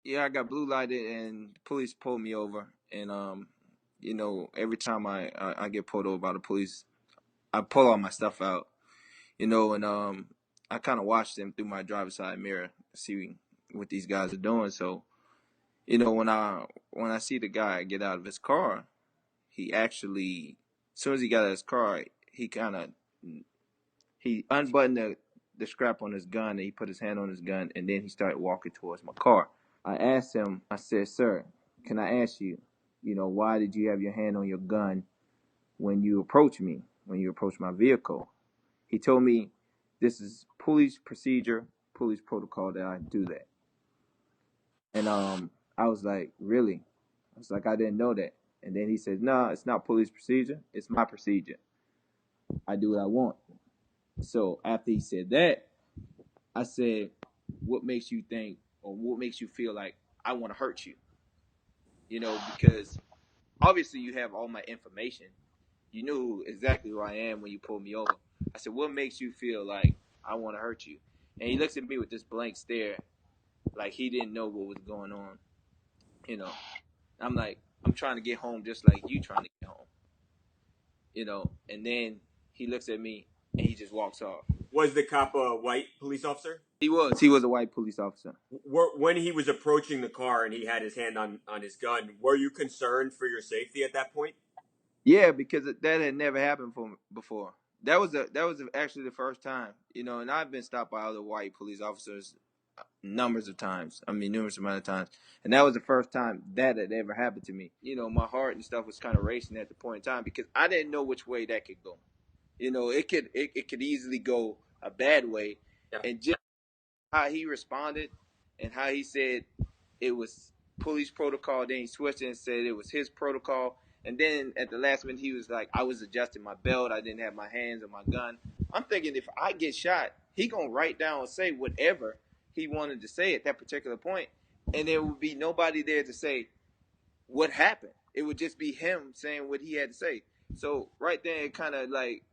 Yeah, I got blue lighted and the police pulled me over. And every time I get pulled over by the police, I pull all my stuff out. And I kind of watch them through my driver's side mirror, see what these guys are doing. So, when I see the guy get out of his car, he actually, as soon as he got out of his car, he unbuttoned the strap on his gun and he put his hand on his gun and then he started walking towards my car. I asked him, I said, "Sir, can I ask you, why did you have your hand on your gun when you approached me, when you approached my vehicle?" He told me, "This is police procedure, police protocol that I do that." And I was like, "Really?" I was like, "I didn't know that." And then he said, "No, it's not police procedure. It's my procedure. I do what I want." So after he said that, I said, "What makes you think, or what makes you feel like I want to hurt you?" Because obviously you have all my information. You knew exactly who I am when you pulled me over. I said, "What makes you feel like I want to hurt you?" And he looks at me with this blank stare, like he didn't know what was going on. You know, I'm like, "I'm trying to get home just like you trying to get home." And then he looks at me and he just walks off. Was the cop a white police officer? He was a white police officer. When he was approaching the car and he had his hand on his gun, were you concerned for your safety at that point? Yeah, because that had never happened before. That was actually the first time, and I've been stopped by other white police officers numbers of times. I mean, numerous amount of times, and that was the first time that had ever happened to me. My heart and stuff was kind of racing at the point in time because I didn't know which way that could go. It could easily go a bad way, Yeah. and just how he responded and how he said it was police protocol. Then he switched it and said it was his protocol. And then at the last minute, he was like, "I was adjusting my belt. I didn't have my hands on my gun." I'm thinking if I get shot, he gonna write down and say whatever he wanted to say at that particular point, and there would be nobody there to say what happened. It would just be him saying what he had to say. So right there, it kind of like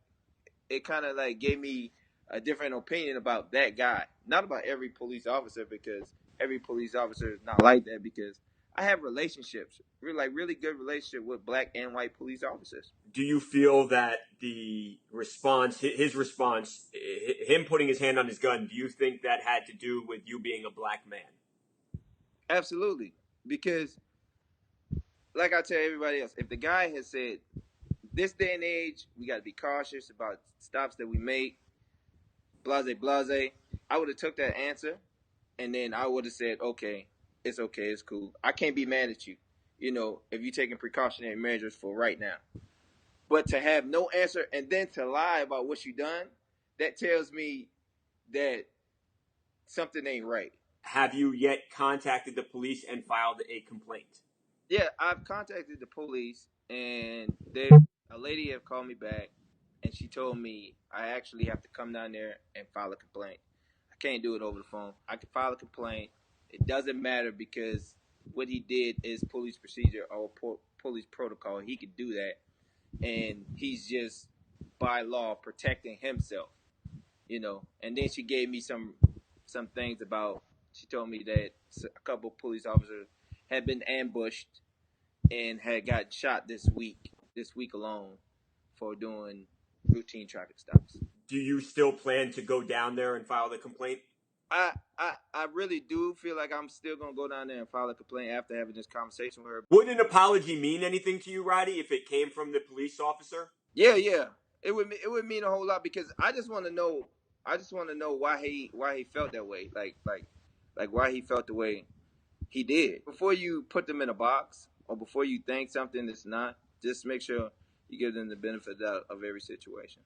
gave me a different opinion about that guy. Not about every police officer because every police officer is not like that because I have relationships, really good relationship with black and white police officers. Do you feel that the response, his response, him putting his hand on his gun, do you think that had to do with you being a black man? Absolutely. Because like I tell everybody else, if the guy has said this day and age, we got to be cautious about stops that we make, blase blase, I would have took that answer and then I would have said, okay, it's cool. I can't be mad at you, if you're taking precautionary measures for right now. But to have no answer and then to lie about what you done, that tells me that something ain't right. Have you yet contacted the police and filed a complaint? Yeah, I've contacted the police and a lady have called me back and she told me I actually have to come down there and file a complaint. I can't do it over the phone. I can file a complaint. It doesn't matter because what he did is police procedure or police protocol. He could do that, and he's just by law protecting himself. And then she gave me some things about. She told me that a couple of police officers had been ambushed and had got shot this week alone, for doing routine traffic stops. Do you still plan to go down there and file the complaint? I really do feel like I'm still gonna go down there and file a complaint after having this conversation with her. Would an apology mean anything to you, Roddy, if it came from the police officer? Yeah. It would mean a whole lot because I just want to know. I just want to know why he felt that way. Like why he felt the way he did. Before you put them in a box or before you think something that's not, just make sure you give them the benefit of every situation.